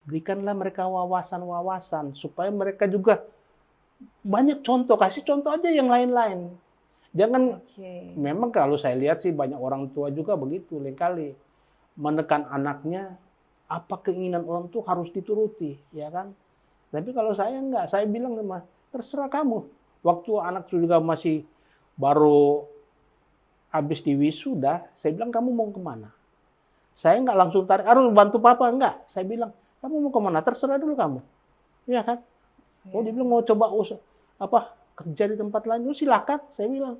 berikanlah mereka wawasan-wawasan supaya mereka juga banyak contoh, kasih contoh aja yang lain-lain. Jangan, memang kalau saya lihat sih banyak orang tua juga begitu, lain menekan anaknya, apa keinginan orang tua harus dituruti, ya kan? Tapi kalau saya enggak, saya bilang sama, terserah kamu. Waktu anak juga masih baru habis di wisuda, saya bilang kamu mau kemana? Saya enggak langsung tarik, harus bantu papa, enggak. Saya bilang, kamu mau kemana? Terserah dulu kamu. Iya kan? Oh, dia bilang mau coba kerja di tempat lain, oh, silakan, saya bilang.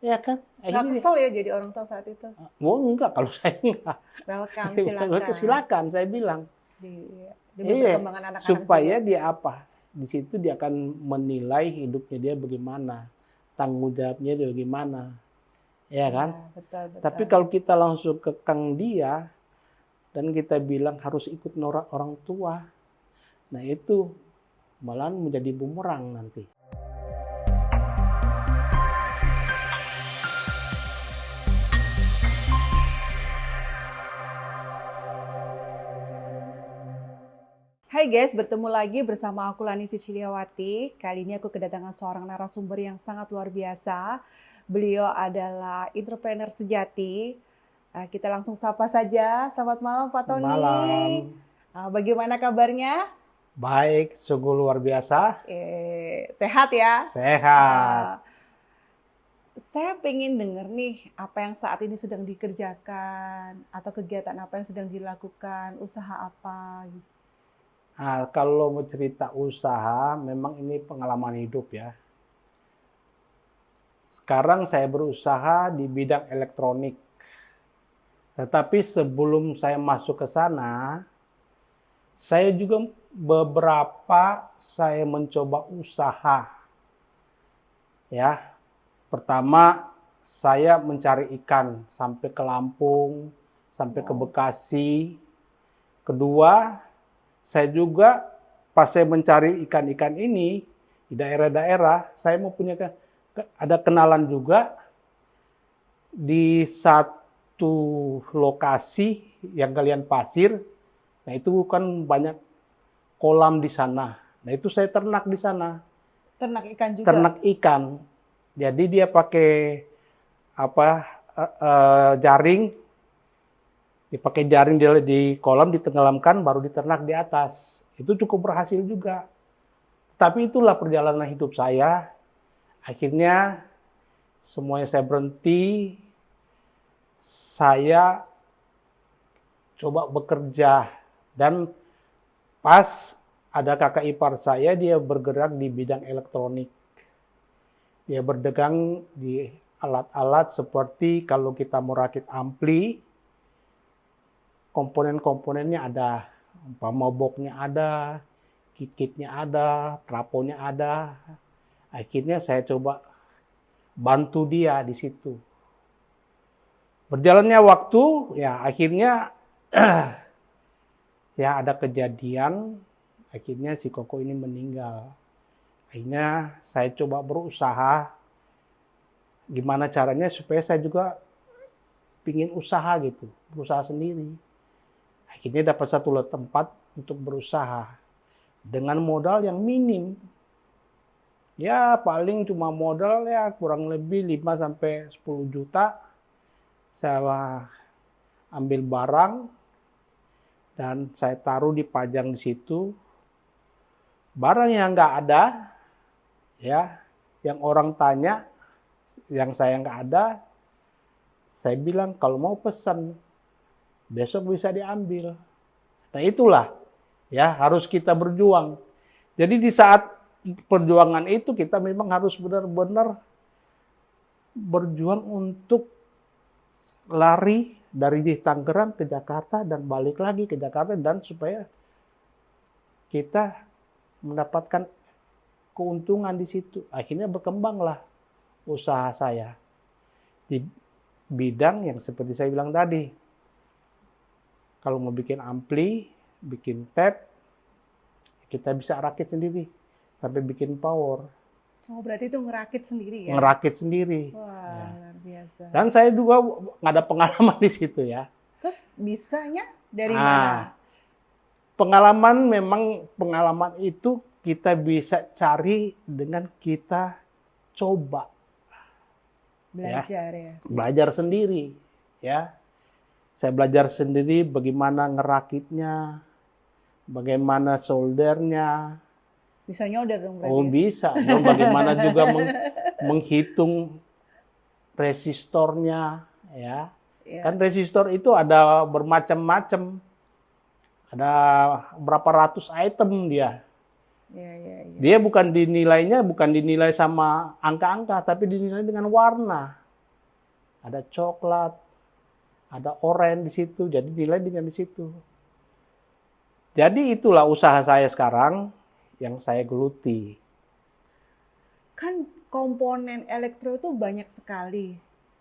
Ya kan? Nggak kesel ya jadi orang tua saat itu? Oh, enggak, kalau saya enggak. Welcome, silakan. Silakan, saya bilang. Demi perkembangan anak-anak supaya juga. Dia di situ dia akan menilai hidupnya dia bagaimana, tanggung jawabnya dia bagaimana, ya kan? Ya, betul. Tapi kalau kita langsung kekang dia dan kita bilang harus ikut norak orang tua, nah itu malah menjadi bumerang nanti. Hai guys, bertemu lagi bersama aku Lani Siciliawati. Kali ini aku kedatangan seorang narasumber yang sangat luar biasa. Beliau adalah entrepreneur sejati. Kita langsung sapa saja. Selamat malam Pak Tony. Malam. Bagaimana kabarnya? Baik, sungguh luar biasa. Sehat ya? Sehat. Saya pengen dengar nih apa yang saat ini sedang dikerjakan atau kegiatan apa yang sedang dilakukan, usaha apa gitu. Nah, kalau mau cerita usaha, memang ini pengalaman hidup ya. Sekarang saya berusaha di bidang elektronik. Tetapi sebelum saya masuk ke sana, saya juga saya mencoba usaha. Ya. Pertama, saya mencari ikan sampai ke Lampung, sampai ke Bekasi. Kedua, saya juga pas saya mencari ikan-ikan ini di daerah-daerah, saya mau punya ada kenalan juga di satu lokasi yang galian pasir. Nah, itu kan banyak kolam di sana. Nah, itu saya ternak di sana. Ternak ikan juga. Ternak ikan. Jadi dia pakai jaring. Dipakai jaring di kolam, ditenggelamkan, baru diternak di atas. Itu cukup berhasil juga. Tapi itulah perjalanan hidup saya. Akhirnya semuanya saya berhenti. Saya coba bekerja. Dan pas ada kakak ipar saya, dia bergerak di bidang elektronik. Dia berdagang di alat-alat seperti kalau kita mau rakit ampli, komponen-komponennya ada, moboknya ada, kit-kitnya ada, trafonya ada. Akhirnya saya coba bantu dia di situ. Berjalannya waktu, ya akhirnya ya ada kejadian, akhirnya si Koko ini meninggal. Akhirnya saya coba berusaha, gimana caranya supaya saya juga pingin usaha gitu, berusaha sendiri. Akhirnya dapat satu tempat untuk berusaha dengan modal yang minim. Ya paling cuma modal ya kurang lebih 5 sampai 10 juta. Saya ambil barang dan saya taruh dipajang di situ. Barang yang nggak ada, ya, yang orang tanya, yang saya nggak ada, saya bilang kalau mau pesan, besok bisa diambil. Nah itulah, ya harus kita berjuang. Jadi di saat perjuangan itu kita memang harus benar-benar berjuang untuk lari dari Tangerang ke Jakarta dan balik lagi ke Jakarta, dan supaya kita mendapatkan keuntungan di situ. Akhirnya berkembanglah usaha saya di bidang yang seperti saya bilang tadi. Kalau mau bikin ampli, bikin tap, kita bisa rakit sendiri sampai bikin power. Oh, berarti itu ngerakit sendiri ya? Ngerakit sendiri. Wah, ya. Luar biasa. Dan saya juga nggak ada pengalaman di situ ya. Terus bisanya dari mana? pengalaman memang pengalaman itu kita bisa cari dengan kita coba. Belajar ya. Belajar sendiri, ya. Saya belajar sendiri bagaimana ngerakitnya, bagaimana soldernya. Bisa nyolder dong berarti. Oh, bisa. Dong, bagaimana juga menghitung resistornya, ya. Ya. Kan resistor itu ada bermacam-macam. Ada berapa ratus item dia. Ya. Dia bukan dinilai sama angka-angka, tapi dinilai dengan warna. Ada coklat, ada oranye di situ, jadi nilai dengan di situ. Jadi itulah usaha saya sekarang yang saya geluti. Kan komponen elektro itu banyak sekali.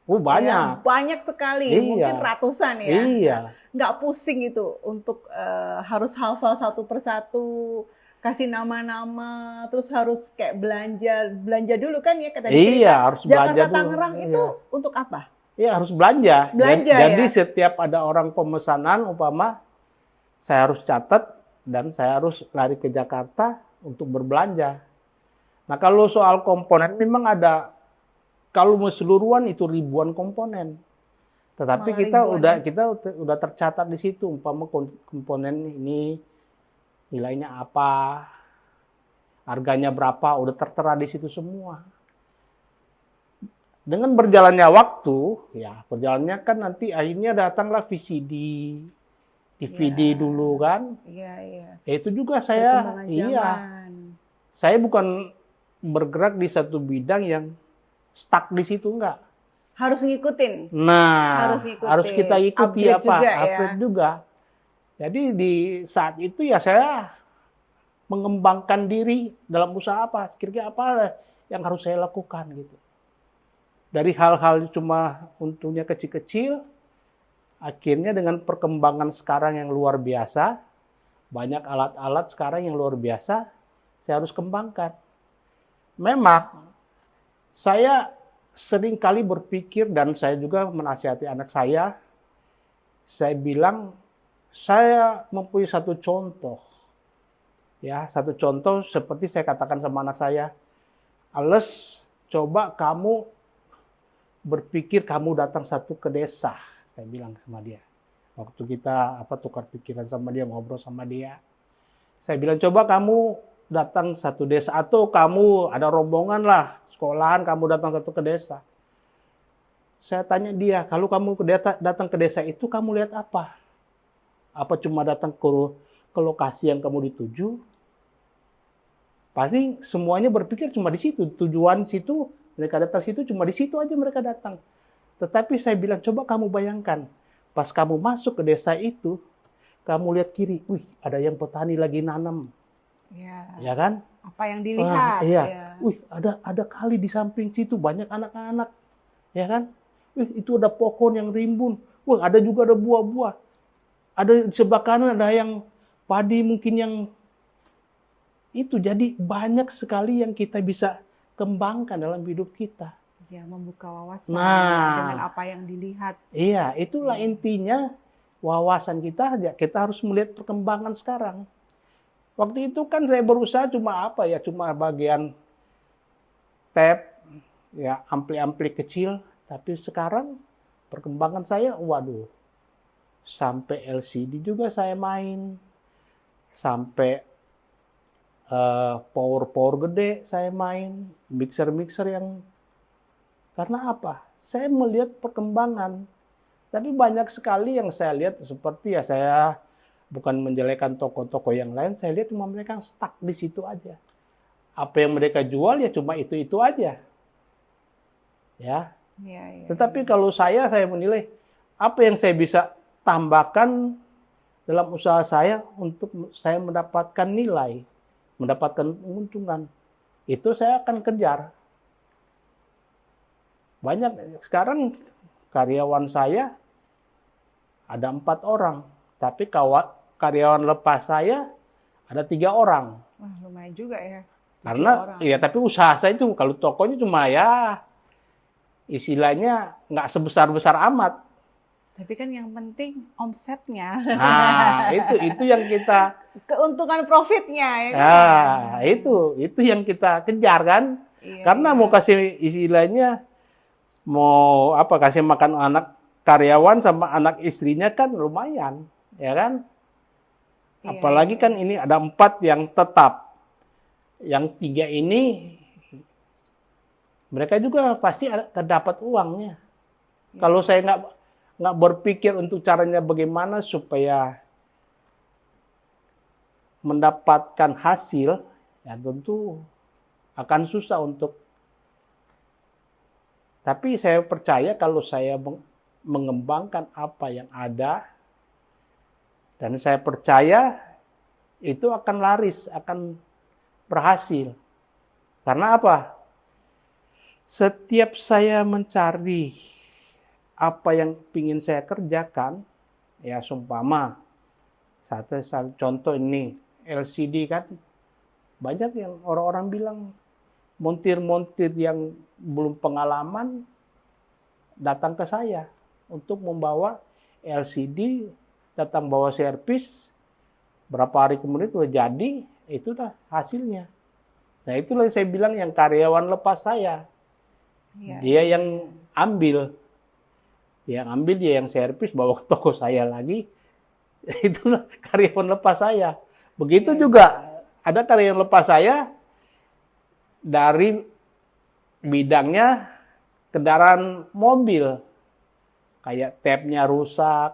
Banyak. Ya, banyak sekali, Iya. mungkin ratusan ya. Iya. Nggak pusing itu untuk harus hafal satu persatu, kasih nama-nama, terus harus kayak belanja dulu kan ya kata Iya, harus belanja Jakarta dulu. Tangerang itu untuk apa? Iya, harus belanja. Belanja, Jadi ya? setiap ada orang pemesanan, umpama saya harus catat dan saya harus lari ke Jakarta untuk berbelanja. Nah, kalau soal komponen memang ada, kalau keseluruhan itu ribuan komponen. Tetapi Malah kita udah tercatat di situ, umpama komponen ini nilainya apa, harganya berapa, udah tertera di situ semua. Dengan berjalannya waktu, ya berjalannya kan nanti akhirnya datanglah VCD, DVD Ya. dulu kan. Iya. Itu juga saya, Perkembangan iya, zaman. saya bukan bergerak di satu bidang yang stuck di situ, enggak. Harus ngikutin. Nah, harus kita ikuti Upgrade apa, juga, ya. upgrade juga. Jadi di saat itu ya saya mengembangkan diri dalam usaha apa, kira-kira apa yang harus saya lakukan gitu. Dari hal-hal cuma untungnya kecil-kecil, akhirnya dengan perkembangan sekarang yang luar biasa, banyak alat-alat sekarang yang luar biasa, saya harus kembangkan. Memang saya sering kali berpikir dan saya juga menasihati anak saya bilang saya mempunyai satu contoh. Ya, satu contoh seperti saya katakan sama anak saya, Ales, coba kamu berpikir kamu datang satu ke desa, saya bilang sama dia. Waktu kita tukar pikiran sama dia, ngobrol sama dia. Saya bilang, coba kamu datang satu desa, atau kamu ada rombongan lah, sekolahan, kamu datang satu ke desa. Saya tanya dia, kalau kamu datang ke desa itu, kamu lihat apa? Apa cuma datang ke lokasi yang kamu dituju? Pasti semuanya berpikir cuma di situ, tujuan situ, mereka datang situ, cuma di situ aja mereka datang. Tetapi saya bilang, coba kamu bayangkan, pas kamu masuk ke desa itu, kamu lihat kiri, wih, ada yang petani lagi nanam. Ya kan? Apa yang dilihat? Iya. Ya. Wih, ada kali di samping situ, banyak anak-anak. Ya kan? Wih, itu ada pohon yang rimbun. Wih, ada juga ada buah-buah. Ada di sebelah kanan ada yang padi mungkin yang itu. Jadi banyak sekali yang kita bisa kembangkan dalam hidup kita. Ya, membuka wawasan dengan apa yang dilihat. Iya, itulah intinya wawasan kita. Kita harus melihat perkembangan sekarang. Waktu itu kan saya berusaha cuma cuma bagian tap, ya ampli-ampli kecil. Tapi sekarang perkembangan saya, waduh, sampai LCD juga saya main, sampai power gede saya main, mixer yang, karena apa? Saya melihat perkembangan. Tapi banyak sekali yang saya lihat seperti saya bukan menjelekan toko-toko yang lain, saya lihat cuma mereka stuck di situ aja. Apa yang mereka jual ya cuma itu aja. Ya. Tetapi kalau saya menilai apa yang saya bisa tambahkan dalam usaha saya untuk saya mendapatkan nilai, mendapatkan keuntungan, itu saya akan kejar. Banyak sekarang karyawan saya ada 4 orang, tapi karyawan lepas saya ada 3 orang. Wah, lumayan juga ya. Karena ya tapi usaha saya itu kalau tokonya cuma ya istilahnya nggak sebesar-besar amat. Tapi kan yang penting omsetnya, Nah, itu yang kita keuntungan profitnya ya kan. itu yang kita kejar kan. Iya, Karena iya. mau kasih istilahnya mau apa kasih makan anak karyawan sama anak istrinya kan lumayan, ya kan? Iya, Apalagi iya. kan ini ada 4 yang tetap. Yang 3 ini mereka juga pasti akan dapat uangnya. Iya. Kalau saya nggak berpikir untuk caranya bagaimana supaya mendapatkan hasil, ya tentu akan susah untuk. Tapi saya percaya kalau saya mengembangkan apa yang ada, dan saya percaya itu akan laris, akan berhasil. Karena apa? Setiap saya mencari apa yang ingin saya kerjakan, ya seumpama, satu contoh ini, LCD kan, banyak yang orang-orang bilang, montir-montir yang belum pengalaman, datang ke saya untuk membawa LCD, datang bawa servis, berapa hari kemudian sudah jadi, itulah hasilnya. Nah itulah yang saya bilang yang karyawan lepas saya. Iya, Dia iya. yang ambil. Dia yang servis, bawa ke toko saya lagi. Itulah karyawan lepas saya. Begitu Iya, juga ada karyawan lepas saya dari bidangnya kendaraan mobil. Kayak tapnya rusak,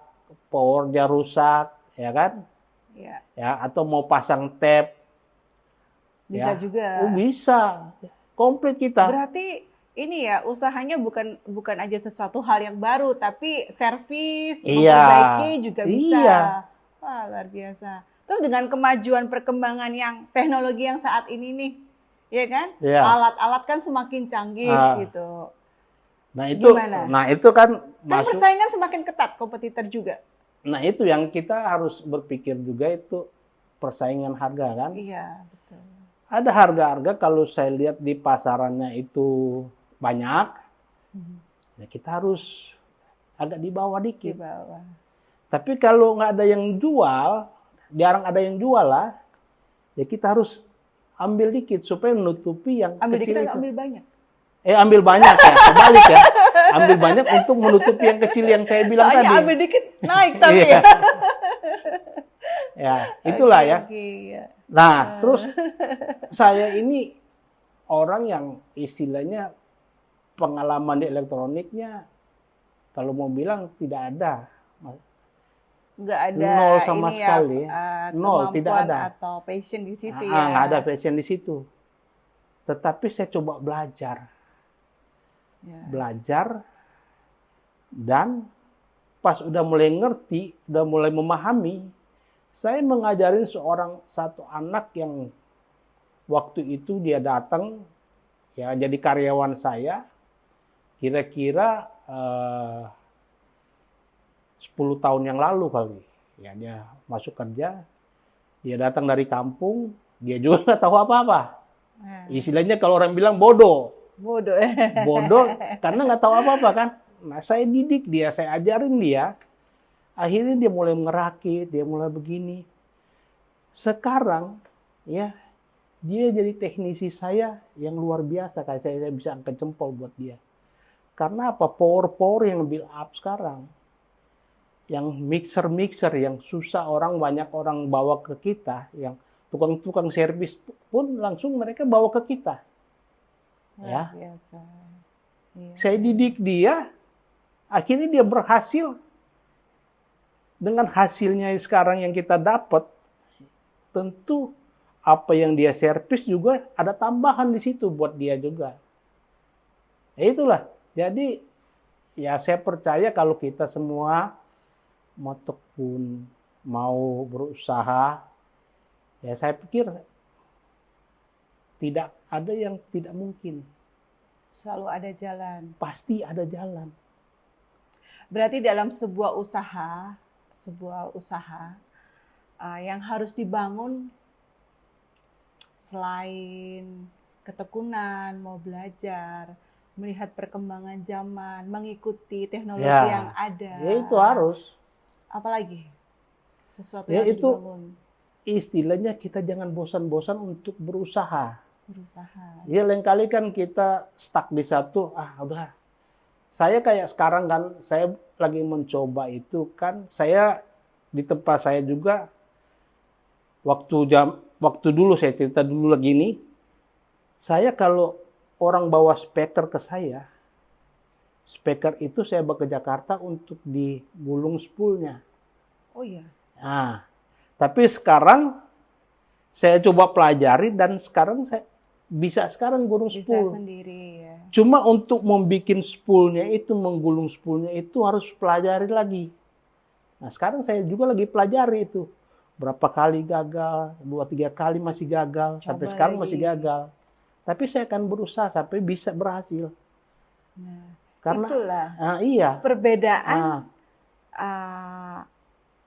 powernya rusak, ya kan? iya. Ya, atau mau pasang tap, Bisa ya. Oh, juga. bisa. Komplit kita. Berarti ini ya usahanya bukan bukan aja sesuatu hal yang baru, tapi servis, Iya. memperbaiki juga bisa. Iya. Wah, luar biasa. Terus dengan kemajuan perkembangan yang teknologi yang saat ini nih, ya kan? Iya. Alat-alat kan semakin canggih gitu. Nah, Gimana? itu kan Kan masuk. persaingan semakin ketat, kompetitor juga. Nah, itu yang kita harus berpikir juga itu persaingan harga kan. Iya, betul. Ada harga-harga kalau saya lihat di pasarannya itu banyak, ya kita harus agak di bawah Di dikit. bawah. Tapi kalau nggak ada yang jual, jarang ada yang jual lah, ya kita harus ambil dikit supaya menutupi yang Ambil kecil dikit itu. atau ambil banyak? Ambil banyak ya, kebalik ya. Ambil banyak untuk menutupi yang kecil yang saya bilang Soalnya tadi. ambil dikit naik tapi Iya. ya. Ya, itulah Oke, ya. oke, ya. Nah, terus saya ini orang yang istilahnya pengalaman di elektroniknya kalau mau bilang tidak ada. Nggak ada Nol sama ini ya, sekali. Nol, tidak kemampuan ada. atau passion di situ ya. Nggak ada passion di situ. Tetapi saya coba belajar. Ya. Belajar dan pas udah mulai ngerti, udah mulai memahami, saya mengajarin satu anak yang waktu itu dia datang ya jadi karyawan saya kira-kira 10 tahun yang lalu kali. Ya dia masuk kerja, dia datang dari kampung, dia juga nggak tahu apa-apa. Nah, Istilahnya kalau orang bilang bodoh. bodoh. Bodoh karena nggak tahu apa-apa kan. Nah, saya didik dia, saya ajarin dia. Akhirnya dia mulai ngerakit, dia mulai begini. Sekarang ya dia jadi teknisi saya yang luar biasa. Kayak saya bisa angkat jempol buat dia. Karena apa? Power yang build up sekarang. Yang mixer yang susah banyak orang bawa ke kita, yang tukang-tukang servis pun langsung mereka bawa ke kita. Ya. Biasa. Iya. Saya didik dia, akhirnya dia berhasil. Dengan hasilnya sekarang yang kita dapat, tentu apa yang dia servis juga ada tambahan di situ buat dia juga. Ya itulah. Jadi ya saya percaya kalau kita semua mau tekun, mau berusaha, ya saya pikir tidak ada yang tidak mungkin. Selalu ada jalan. Pasti ada jalan. Berarti dalam sebuah usaha yang harus dibangun selain ketekunan, mau belajar, melihat perkembangan zaman, mengikuti teknologi Ya, yang ada. ya itu harus. Apalagi sesuatu Ya yang harus itu dibangun, istilahnya kita jangan bosan-bosan untuk berusaha. berusaha. Ya lain kali kan kita stuck di satu, udah. Saya kayak sekarang kan, saya lagi mencoba itu kan, saya di tempat saya juga waktu dulu saya cerita dulu lagi ini, saya kalau orang bawa speaker ke saya, speaker itu saya bawa ke Jakarta untuk digulung spoolnya. Oh iya, Nah, tapi sekarang saya coba pelajari dan sekarang saya bisa sekarang gulung bisa spool. sendiri ya. Cuma untuk membuat spoolnya itu, menggulung spoolnya itu harus pelajari lagi. Nah sekarang saya juga lagi pelajari itu. Berapa kali gagal, 2-3 kali masih gagal, sampai Coba sekarang lagi. masih gagal. Tapi saya akan berusaha sampai bisa berhasil. Nah, Karena itulah iya. perbedaan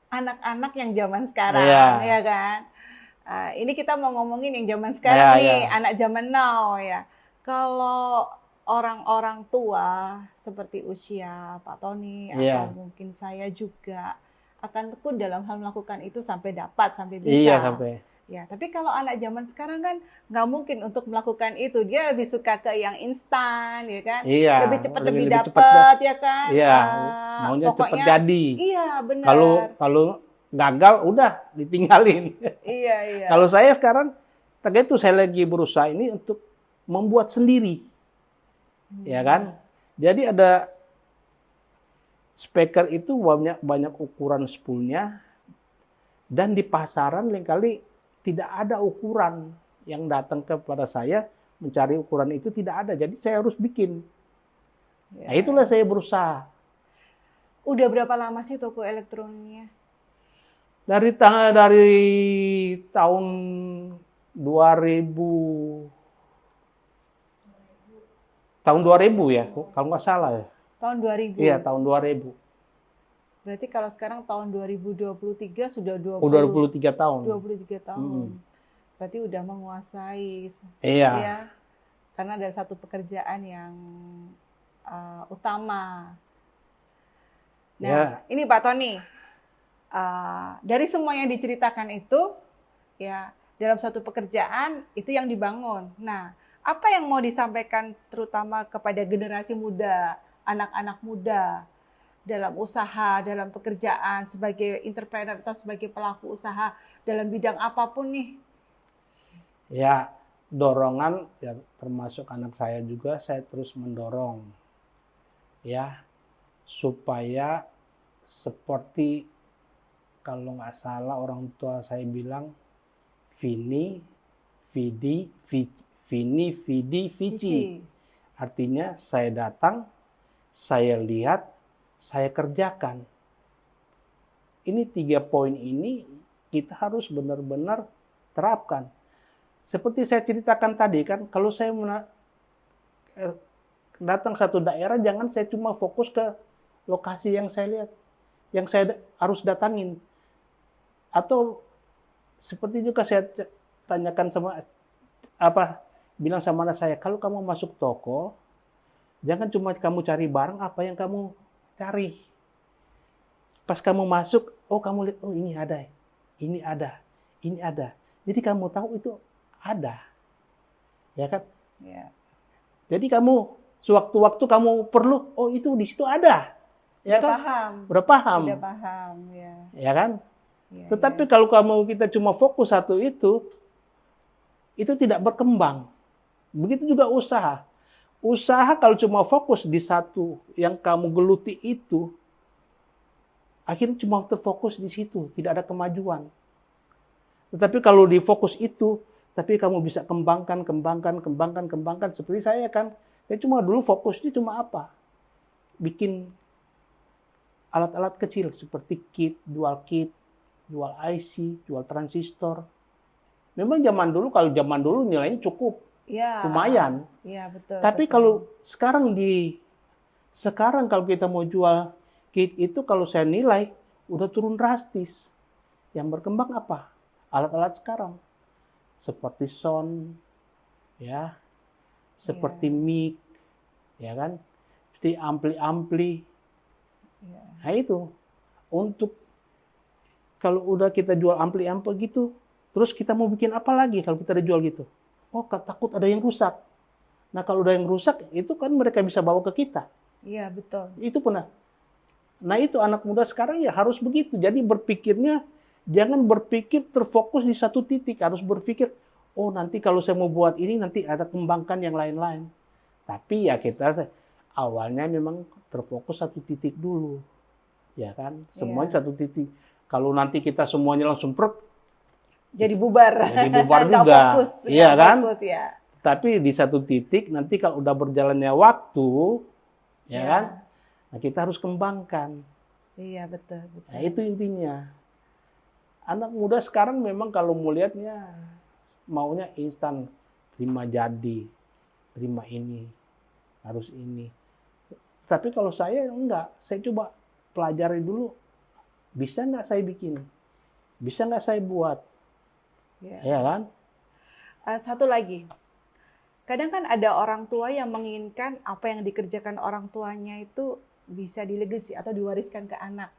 anak-anak yang zaman sekarang, Iya. ya kan? Ini kita mau ngomongin yang zaman Iya, sekarang nih, iya. anak zaman now ya. Kalau orang-orang tua seperti usia Pak Tony Iya. atau mungkin saya juga akan tekun dalam hal melakukan itu sampai dapat, sampai bisa. Iya sampai. Ya, tapi kalau anak zaman sekarang kan nggak mungkin untuk melakukan itu. Dia lebih suka ke yang instan, ya kan? Iya. Lebih cepat, lebih cepat dapat, ya kan? Iya. Maunya cepat Pokoknya, jadi. iya benar. Kalau gagal udah ditinggalin. Iya, iya. Kalau saya sekarang, itu saya lagi berusaha ini untuk membuat sendiri. Ya kan? Jadi ada speaker itu banyak ukuran spoolnya, dan di pasaran lain tidak ada ukuran yang datang kepada saya mencari ukuran itu, tidak ada. Jadi saya harus bikin. Nah itulah saya berusaha. Udah berapa lama sih toko elektroniknya? Dari tahun 2000 ya, kalau nggak salah ya. Tahun 2000. Iya, tahun 2000. Berarti kalau sekarang tahun 2023 sudah 23 tahun. 23 tahun. Berarti udah menguasai. Iya. Ya. Karena ada satu pekerjaan yang utama. Nah, ini Pak Tony. Dari semua yang diceritakan itu, ya dalam satu pekerjaan itu yang dibangun. Nah, apa yang mau disampaikan terutama kepada generasi muda, anak-anak muda dalam usaha, dalam pekerjaan, sebagai entrepreneur atau sebagai pelaku usaha dalam bidang apapun nih? Ya, dorongan ya termasuk anak saya juga, saya terus mendorong ya supaya seperti kalau nggak salah orang tua saya bilang Vini, Vidi, Vici. Artinya saya datang, saya lihat, saya kerjakan. Ini 3 poin ini kita harus benar-benar terapkan. Seperti saya ceritakan tadi kan, kalau saya datang satu daerah, jangan saya cuma fokus ke lokasi yang saya lihat, yang saya harus datangin. Atau seperti juga saya tanyakan bilang sama anak saya, kalau kamu masuk toko, jangan cuma kamu cari barang apa yang kamu cari. Pas kamu masuk, kamu lihat, ini ada, ini ada, ini ada. Jadi kamu tahu itu ada, ya kan? Ya. Jadi kamu sewaktu-waktu kamu perlu, itu di situ ada, ya kan? Berpaham. Udah paham, ya. Ya kan? Ya, tetapi kalau kita cuma fokus satu itu tidak berkembang. Begitu juga usaha. Usaha kalau cuma fokus di satu yang kamu geluti itu, akhirnya cuma terfokus di situ, tidak ada kemajuan. Tetapi kalau di fokus itu, tapi kamu bisa kembangkan. Seperti saya kan, saya cuma dulu fokusnya cuma apa? Bikin alat-alat kecil seperti dual IC, dual transistor. Memang kalau zaman dulu nilainya cukup. Ya, lumayan. Ya, betul. Tapi kalau sekarang kalau kita mau jual kit itu, kalau saya nilai udah turun drastis. Yang berkembang apa? Alat-alat sekarang. Seperti sound, ya, seperti mic, ya kan? Seperti ampli-ampli. Iya. Nah itu, untuk kalau udah kita jual ampli-ampli gitu, terus kita mau bikin apa lagi kalau kita udah jual gitu? Oh, takut ada yang rusak. Nah, kalau udah yang rusak, itu kan mereka bisa bawa ke kita. Iya, betul. Itu pernah. Nah, itu anak muda sekarang ya harus begitu. Jadi berpikirnya, jangan berpikir terfokus di satu titik. Harus berpikir, oh nanti kalau saya mau buat ini, nanti ada kembangkan yang lain-lain. Tapi ya kita awalnya memang terfokus satu titik dulu. Ya kan? Semuanya satu titik. Kalau nanti kita semuanya langsung jadi bubar. Jadi bubar Nggak juga. fokus, Iya nggak kan? fokus, ya. Tapi di satu titik nanti kalau udah berjalannya waktu, ya kan? Nah, kita harus kembangkan. Iya, betul, betul. Nah, itu intinya. Anak muda sekarang memang kalau mau lihatnya maunya instan, terima jadi, terima ini, harus ini. Tapi kalau saya enggak, saya coba pelajari dulu, bisa nggak saya bikin? Bisa nggak saya buat? Ya kan? Satu lagi, kadang kan ada orang tua yang menginginkan apa yang dikerjakan orang tuanya itu bisa dilegasi atau diwariskan ke anak.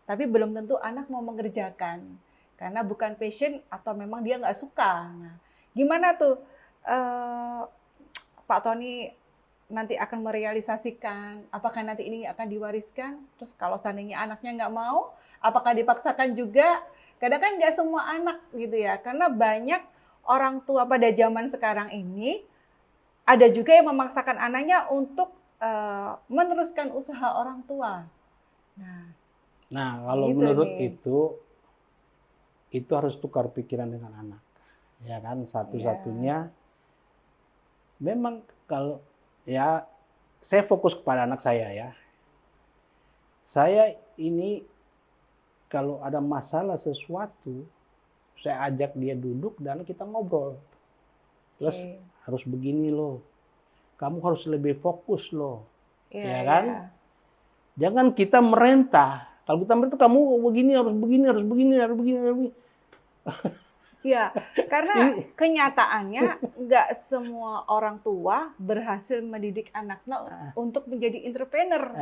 Tapi belum tentu anak mau mengerjakan. Karena bukan passion atau memang dia nggak suka. Nah, gimana tuh Pak Tony nanti akan merealisasikan? Apakah nanti ini akan diwariskan? Terus kalau seandainya anaknya nggak mau, apakah dipaksakan juga? Kadang kan nggak semua anak gitu ya. Karena banyak orang tua pada zaman sekarang ini, ada juga yang memaksakan anaknya untuk meneruskan usaha orang tua. Nah, kalau gitu menurut nih. itu harus tukar pikiran dengan anak. Ya kan, satu-satunya memang kalau ya saya fokus kepada anak saya ya. Saya ini kalau ada masalah sesuatu, saya ajak dia duduk dan kita ngobrol. Terus harus begini loh. Kamu harus lebih fokus loh. Ya kan? Jangan kita merentah. Kalau kita merentah, kamu begini, harus begini, harus begini, harus begini, harus begini. Ya, karena kenyataannya nggak semua orang tua berhasil mendidik anaknya untuk menjadi entrepreneur.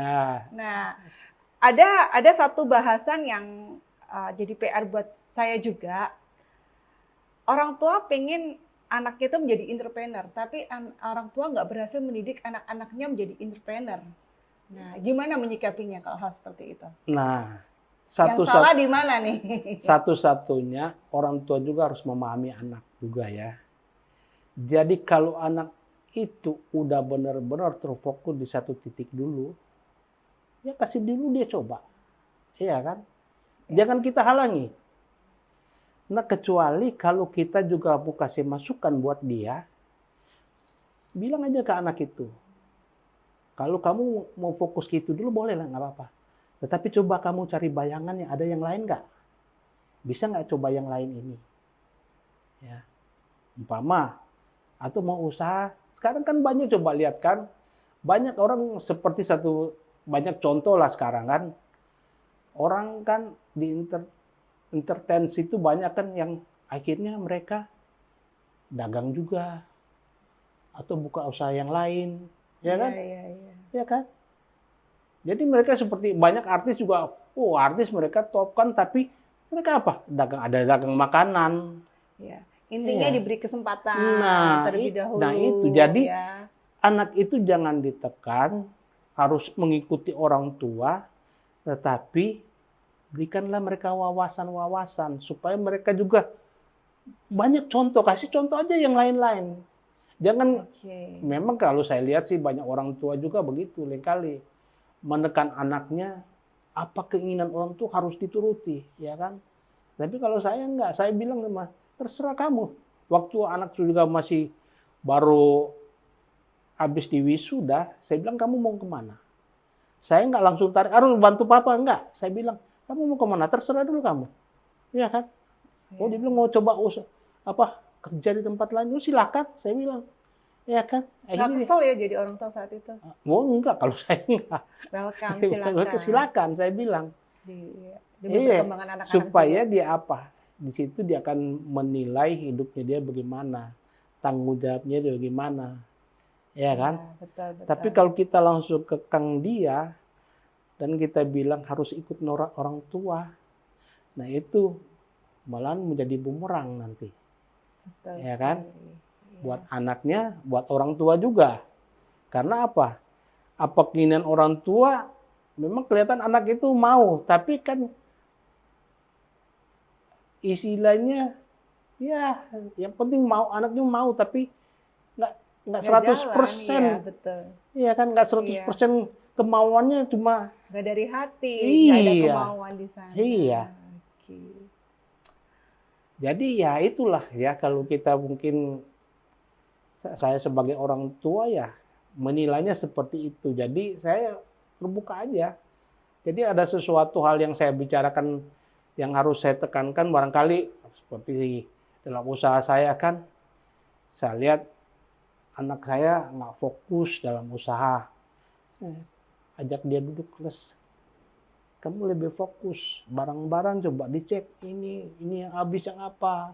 Nah, ada satu bahasan yang jadi PR buat saya juga. Orang tua pengen anaknya itu menjadi entrepreneur, tapi orang tua nggak berhasil mendidik anak-anaknya menjadi entrepreneur. Nah, gimana menyikapinya kalau hal seperti itu? Nah, yang salah di mana nih? Satu-satunya orang tua juga harus memahami anak juga ya. Jadi kalau anak itu udah benar-benar terfokus di satu titik dulu, ya kasih dulu dia coba. Iya kan? Jangan kita halangi. Nah, kecuali kalau kita juga mau kasih masukan buat dia, bilang aja ke anak itu. Kalau kamu mau fokus ke itu dulu, boleh lah, nggak apa-apa. Tetapi coba kamu cari bayangan yang ada yang lain nggak? Bisa nggak coba yang lain ini? Ya, umpama atau mau usaha. Sekarang kan banyak, coba lihat kan, banyak orang seperti banyak contoh lah sekarang kan. Orang kan di entertain itu banyak kan yang akhirnya mereka dagang juga atau buka usaha yang lain, ya kan? Ya kan? Jadi mereka seperti banyak artis juga, artis mereka top kan, tapi mereka apa? Ada dagang makanan. Ya. Intinya diberi kesempatan terlebih dahulu. Nah itu, jadi anak itu jangan ditekan, harus mengikuti orang tua, tetapi berikanlah mereka wawasan-wawasan supaya mereka juga banyak contoh, kasih contoh aja yang lain-lain. Jangan, memang kalau saya lihat sih banyak orang tua juga begitu, kali menekan anaknya, apa keinginan orang tua harus dituruti, ya kan? Tapi kalau saya enggak, saya bilang terserah kamu. Waktu anak juga masih baru habis diwisuda, saya bilang kamu mau kemana? Saya enggak langsung tarik, harus bantu papa, enggak. Saya bilang, kamu mau kemana? Terserah dulu kamu, ya kan? Oh, dia bilang mau coba kerja di tempat lain, silakan, saya bilang. Ya kan? Nggak kesel ya jadi orang tua saat itu? Oh enggak, kalau saya enggak. Welcome, silakan. Silakan, saya bilang. Anak-anak supaya juga. Dia apa? Di situ dia akan menilai hidupnya dia bagaimana, tanggung jawabnya dia bagaimana. ya kan? Iya, betul, Tapi betul. kalau kita langsung kekang dia dan kita bilang harus ikut norak orang tua, nah itu malahan menjadi bumerang nanti, Betul ya kan? sekali. Iya. Buat anaknya, buat orang tua juga. Karena apa? Apa keinginan orang tua memang kelihatan anak itu mau, tapi kan istilahnya ya yang penting mau, anaknya mau, tapi nggak nggak Nggak seratus jalan, persen, iya betul. ya kan, nggak seratus Iya. persen kemauannya cuma Nggak dari hati, nggak ada iya, kemauan di sana. iya. Oke. Jadi ya itulah ya, kalau kita mungkin saya sebagai orang tua ya menilainya seperti itu. Jadi saya terbuka aja. Jadi ada sesuatu hal yang saya bicarakan yang harus saya tekankan barangkali seperti dalam usaha saya kan, saya lihat anak saya nggak fokus dalam usaha. Ajak dia duduk kelas. Kamu lebih fokus, barang-barang coba dicek, ini yang habis yang apa,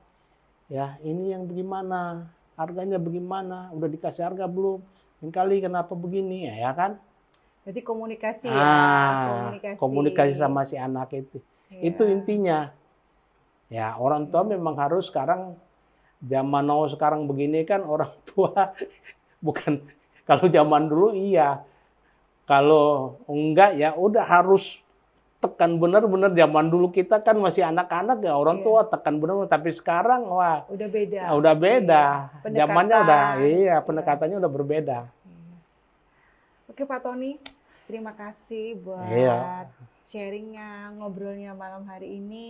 ya ini yang bagaimana, harganya bagaimana, udah dikasih harga belum, kali kenapa begini, ya kan? Berarti komunikasi ya, Komunikasi komunikasi. sama si anak itu Iya. intinya. Ya orang tua memang harus sekarang, zaman now sekarang begini kan orang tua bukan, kalau zaman dulu iya, kalau enggak ya udah harus tekan benar-benar. Zaman dulu kita kan masih anak-anak ya orang Iya. tua tekan benar, tapi sekarang wah Udah beda. udah beda. Iya. Zamannya udah Pendekatan. pendekatannya udah berbeda. Iya. Oke Pak Tony, terima kasih Iya. buat sharingnya, ngobrolnya malam hari ini.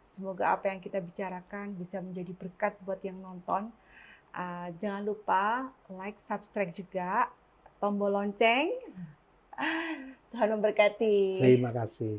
Semoga apa yang kita bicarakan bisa menjadi berkat buat yang nonton. Jangan lupa like, subscribe juga, tombol lonceng. Tuhan memberkati. Terima kasih.